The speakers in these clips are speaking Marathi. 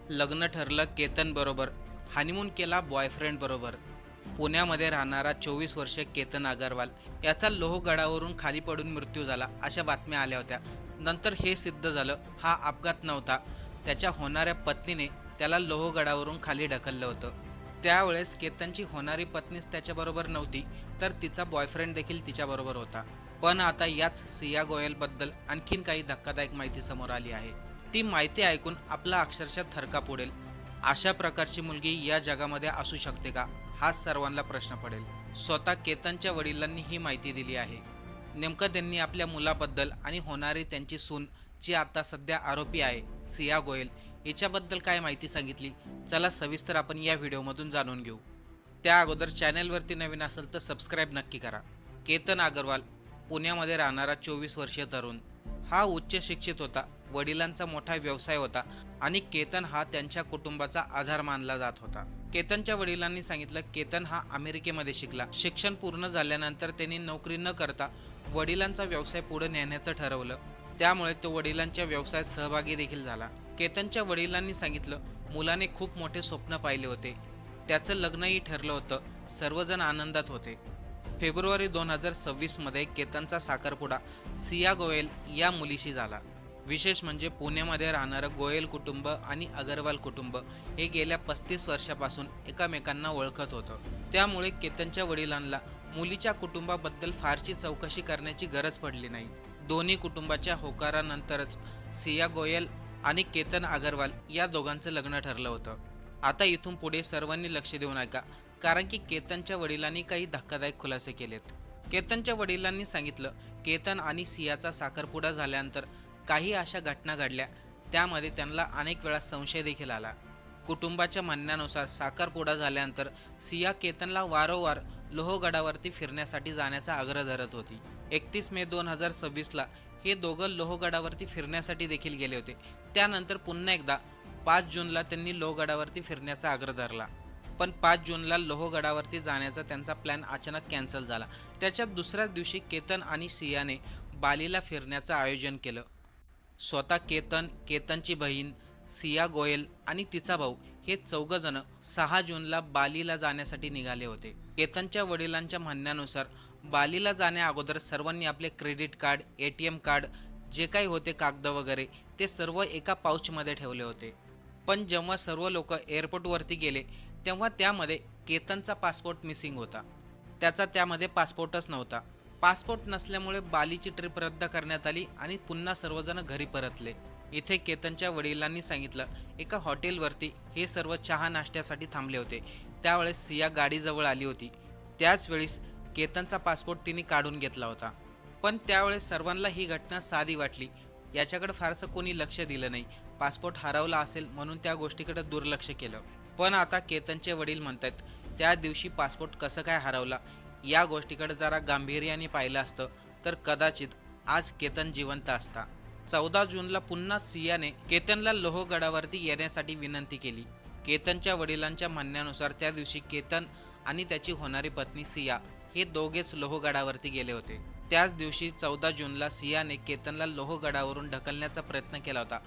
लग्न ठरलं केतन बरोबर, हनीमून केला बॉयफ्रेंड बरोबर. पुण्यामध्ये राहणारा 24 वर्षीय केतन अग्रवाल याचा लोहगडावरून खाली पडून मृत्यू झाला अशा बातम्या आल्या होत्या. नंतर हे सिद्ध झालं हा अपघात नव्हता. त्याच्या होणाऱ्या पत्नीने त्याला लोहगडावरून खाली ढकललं होतं. त्यावेळेस केतनची होणारी पत्नीच त्याच्याबरोबर नव्हती, तर तिचा बॉयफ्रेंड देखील तिच्याबरोबर होता. पण आता याच सिया गोयलबद्दल आणखीन काही धक्कादायक माहिती समोर आली आहे. ती माहिती ऐकून आपला अक्षरशः थरकाप उडेल. अशा प्रकारची मुलगी या जगामध्ये असू शकते का, हा सर्वांना प्रश्न पडेल. स्वतः केतनच्या वडिलांनी ही माहिती दिली आहे. नेमकं त्यांनी आपल्या मुलाबद्दल आणि होणारी त्यांची सून, जी आता सध्या आरोपी आहे सिया गोयल, हिच्याबद्दल काय माहिती सांगितली, चला सविस्तर आपण या व्हिडिओमधून जाणून घेऊ. त्या अगोदर चॅनलवरती नवीन असेल तर सबस्क्राईब नक्की करा. केतन अग्रवाल पुण्यामध्ये राहणारा 24 वर्षीय तरुण. हा उच्च शिक्षित होता, वडिलांचा मोठा व्यवसाय होता आणि केतन हा त्यांच्या कुटुंबाचा आधार मानला जात होता. केतनच्या वडिलांनी सांगितलं केतन हा अमेरिकेमध्ये शिकला. शिक्षण पूर्ण झाल्यानंतर त्यांनी नोकरी न करता वडिलांचा व्यवसाय पुढे नेण्याचं ठरवलं. त्यामुळे तो वडिलांच्या व्यवसायात सहभागी देखील झाला. केतनच्या वडिलांनी सांगितलं मुलाने खूप मोठे स्वप्न पाहिले होते. त्याचं लग्नही ठरलं होतं. सर्वजण आनंदात होते. फेब्रुवारी 2026 मध्ये केतनचा साखरपुडा सिया गोयल या मुलीशी झाला. विशेष म्हणजे पुण्यामध्ये राहणारं गोयल कुटुंब आणि अग्रवाल कुटुंब हे गेल्या 35 वर्षापासून एकमेकांना ओळखत होतं. त्यामुळे केतनच्या वडिलांना मुलीच्या कुटुंबाबद्दल फारशी चौकशी करण्याची गरज पडली नाही. दोन्ही कुटुंबाच्या होकारानंतरच सिया गोयल आणि केतन अग्रवाल या दोघांचं लग्न ठरलं होतं. आता इथून पुढे सर्वांनी लक्ष देऊन ऐका, कारण की केतनच्या वडिलांनी काही धक्कादायक खुलासे केलेत. केतनच्या वडिलांनी सांगितलं केतन आणि सियाचा साखरपुडा झाल्यानंतर काही अशा घटना घडल्या, त्यामध्ये त्यांना अनेक वेळा संशय देखील आला. कुटुंबाच्या म्हणण्यानुसार साखरपुडा झाल्यानंतर सिया केतनला वारंवार लोहगडावरती फिरण्यासाठी जाण्याचा आग्रह धरत होती. 31 मे 2026ला हे दोघं लोहगडावरती फिरण्यासाठी देखील गेले होते. त्यानंतर पुन्हा एकदा 5 जूनला त्यांनी लोहगडावरती फिरण्याचा आग्रह धरला. पण 5 जूनला लोहगडावरती जाण्याचा त्यांचा प्लॅन अचानक कॅन्सल झाला. त्याच्या दुसऱ्याच दिवशी केतन आणि सियाने बालीला फिरण्याचं आयोजन केलं. स्वतः केतन, केतनची बहीण सिया गोयल आणि तिचा भाऊ हे चौघजण 6 जूनला बालीला जाण्यासाठी निघाले होते. केतनच्या वडिलांच्या म्हणण्यानुसार बालीला जाण्या अगोदर सर्वांनी आपले क्रेडिट कार्ड, ATM कार्ड, जे काही होते कागद वगैरे, ते सर्व एका पाऊचमध्ये ठेवले होते. पण जेव्हा सर्व लोक एअरपोर्टवरती गेले तेव्हा त्यामध्ये केतनचा पासपोर्ट मिसिंग होता. त्याचा त्यामध्ये पासपोर्टच नव्हता. पासपोर्ट नसल्यामुळे बालीची ट्रिप रद्द करण्यात आली आणि पुन्हा सर्वजण घरी परतले. इथे केतनच्या वडिलांनी सांगितलं एका हॉटेलवरती हे सर्व चहा नाश्त्यासाठी थांबले होते. त्यावेळेस सिया गाडीजवळ आली होती. त्याच वेळेस केतनचा पासपोर्ट तिने काढून घेतला होता. पण त्यावेळेस सर्वांना ही घटना साधी वाटली. याच्याकडे फारसं कोणी लक्ष दिलं नाही. पासपोर्ट हरवला असेल म्हणून त्या गोष्टीकडे दुर्लक्ष केलं. पण आता केतनचे वडील म्हणतात त्या दिवशी पासपोर्ट कसं काय हरवला, या गोष्टीकडे जरा गांभीर्याने पाहिलं असतं तर कदाचित आज केतन जिवंत असता. 14 जूनला पुन्हा सियाने केतनला लोहगडावरती येण्यासाठी विनंती केली. केतनच्या वडिलांच्या म्हणण्यानुसार त्या दिवशी केतन आणि त्याची होणारी पत्नी सिया हे दोघेच लोहगडावरती गेले होते. त्याच दिवशी 14 जूनला सियाने केतनला लोहगडावरून ढकलण्याचा प्रयत्न केला होता.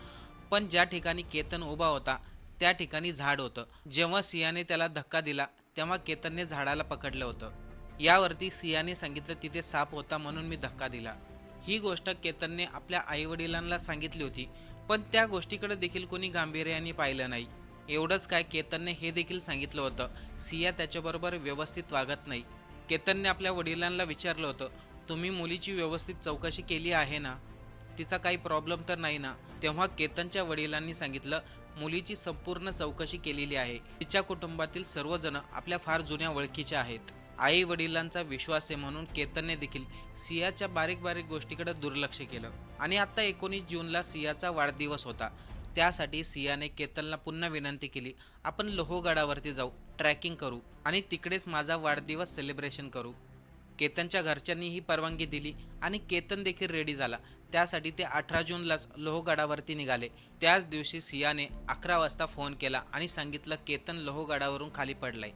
पण ज्या ठिकाणी केतन उभा होता त्या ठिकाणी झाड होतं. जेव्हा सियाने त्याला धक्का दिला तेव्हा केतनने झाडाला पकडलं होतं. यावरती सियाने सांगितलं तिथे साप होता म्हणून मी धक्का दिला. ही गोष्ट केतनने आपल्या आईवडिलांना सांगितली होती. पण त्या गोष्टीकडे देखील कोणी गांभीर्याने पाहिलं नाही. एवढंच काय, केतनने हे देखील सांगितलं होतं सिया त्याच्याबरोबर व्यवस्थित वागत नाही. केतनने आपल्या वडिलांना विचारलं होतं तुम्ही मुलीची व्यवस्थित चौकशी केली आहे ना, तिचा काही प्रॉब्लेम तर नाही ना. तेव्हा केतनच्या वडिलांनी सांगितलं मुलीची संपूर्ण चौकशी केलेली आहे. तिच्या कुटुंबातील सर्वजण आपल्या फार जुन्या ओळखीच्या आहेत. आई वडिलांचा विश्वास आहे म्हणून केतनने देखील सियाच्या बारीक बारीक गोष्टीकडे दुर्लक्ष केलं. आणि आता 19 जूनला सियाचा वाढदिवस होता. त्यासाठी सियाने केतनला पुन्हा विनंती केली आपण लोहगडावरती जाऊ, ट्रॅकिंग करू आणि तिकडेच माझा वाढदिवस सेलिब्रेशन करू. केतनच्या घरच्यांनी ही परवानगी दिली आणि केतन देखील रेडी झाला. त्यासाठी ते 18 जूनलाच लोहगडावरती निघाले. त्याच दिवशी सियाने 11 वाजता फोन केला आणि सांगितलं केतन लोहगडावरून खाली पडलाय.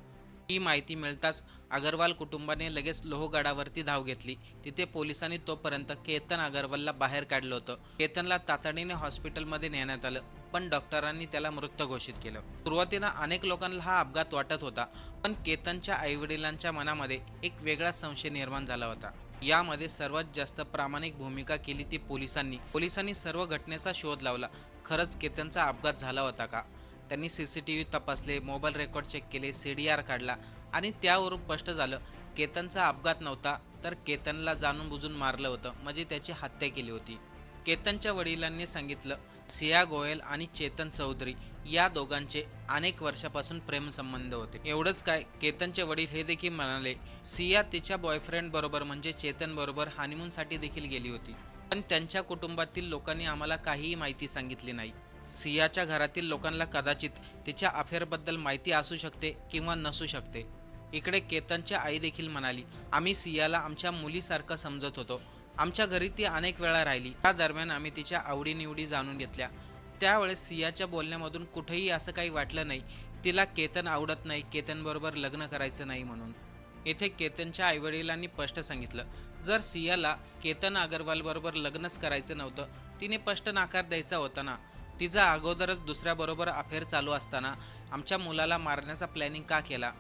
ही माहिती मिळताच अग्रवाल कुटुंबाने लगेच लोहगडावरती धाव घेतली. तिथे पोलिसांनी तोपर्यंत केतन अग्रवालला बाहेर काढलं होतं. केतनला तातडीने हॉस्पिटलमध्ये नेण्यात आलं. पण डॉक्टरांनी त्याला मृत घोषित केलं. सुरुवातीला अनेक लोकांना हा अपघात वाटत होता, पण केतनच्या आईवडिलांच्या मनामध्ये एक वेगळा संशय निर्माण झाला होता. यामध्ये सर्वात जास्त प्रामाणिक भूमिका केली ती पोलिसांनी सर्व घटनेचा शोध लावला. खरंच केतनचा अपघात झाला होता का? त्यांनी CCTV तपासले, मोबाईल रेकॉर्ड चेक केले, CDR काढला आणि त्यावरून स्पष्ट झालं केतनचा अपघात नव्हता, तर केतनला जाणून बुजून मारलं होतं, म्हणजे त्याची हत्या केली होती. केतनच्या वडिलांनी सांगितलं, सिया गोयल आणि चेतन चौधरी या दोघांचे अनेक वर्षापासून प्रेमसंबंध होते. एवढंच काय, केतनचे वडील हे देखील म्हणाले, सिया तिच्या बॉयफ्रेंड बरोबर म्हणजे चेतन बरोबर हनीमूनसाठी देखील गेली होती, पण त्यांच्या कुटुंबातील लोकांनी आम्हाला काहीही माहिती सांगितली नाही. सियाच्या घरातील लोकांना कदाचित तिच्या अफेअरबद्दल माहिती असू शकते किंवा नसू शकते. इकडे केतनची आई देखील म्हणाली, आम्ही सियाला आमच्या मुलीसारखं समजत होतो. आमच्या घरी ती अनेक वेळा राहिली. त्या दरम्यान आम्ही तिच्या आवडीनिवडी जाणून घेतल्या. त्यावेळेस सियाच्या बोलण्यामधून कुठेही असं काही वाटलं नाही तिला केतन आवडत नाही, केतनबरोबर लग्न करायचं नाही म्हणून. येथे केतनच्या आईवडिलांनी स्पष्ट सांगितलं, जर सियाला केतन अग्रवालबरोबर लग्नच करायचं नव्हतं, तिने स्पष्ट नकार द्यायचा होता ना. तिचा अगोदरच दुसऱ्याबरोबर अफेअर चालू असताना आमच्या मुलाला मारण्याचा प्लॅनिंग का केला?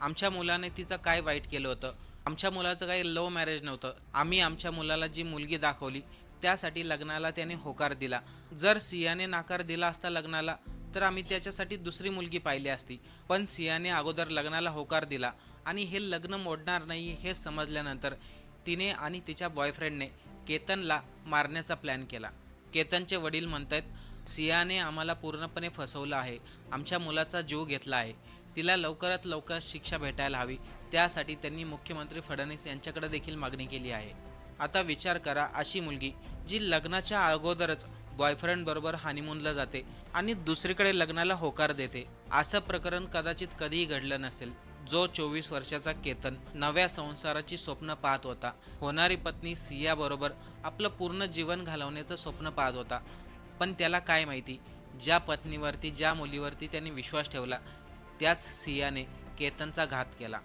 आमच्या मुलाने तिचं काय वाईट केलं होतं? आमच्या मुलाचं काही लव्ह मॅरेज नव्हतं. आम्ही आमच्या मुलाला जी मुलगी दाखवली त्यासाठी लग्नाला त्याने होकार दिला. जर सियाने नकार दिला असता लग्नाला, तर आम्ही त्याच्यासाठी दुसरी मुलगी पाहिली असती. पण सियाने अगोदर लग्नाला होकार दिला आणि हे लग्न मोडणार नाही हे समजल्यानंतर तिने आणि तिच्या बॉयफ्रेंडने केतनला मारण्याचा प्लॅन केला. केतनचे वडील म्हणतात, सियाने आम्हाला पूर्णपणे फसवलं आहे. आमच्या मुलाचा जीव घेतला आहे. तिला लवकरात लवकर शिक्षा भेटायला हवी. त्यासाठी त्यांनी मुख्यमंत्री फडणवीस यांच्याकडे देखील मागणी केली आहे. आता विचार करा, अशी मुलगी जी लग्नाच्या अगोदरच बॉयफ्रेंडबरोबर हनीमूनला जाते आणि दुसरीकडे लग्नाला होकार देते. असं प्रकरण कदाचित कधीही घडलं नसेल. जो 24 वर्षाचा केतन नव्या संसाराची स्वप्न पाहत होता, होणारी पत्नी सियाबरोबर आपलं पूर्ण जीवन घालवण्याचं स्वप्न पाहत होता. पण त्याला काय माहिती, ज्या पत्नीवरती, ज्या मुलीवरती त्याने विश्वास ठेवला, त्याच सियाने केतनचा घात केला.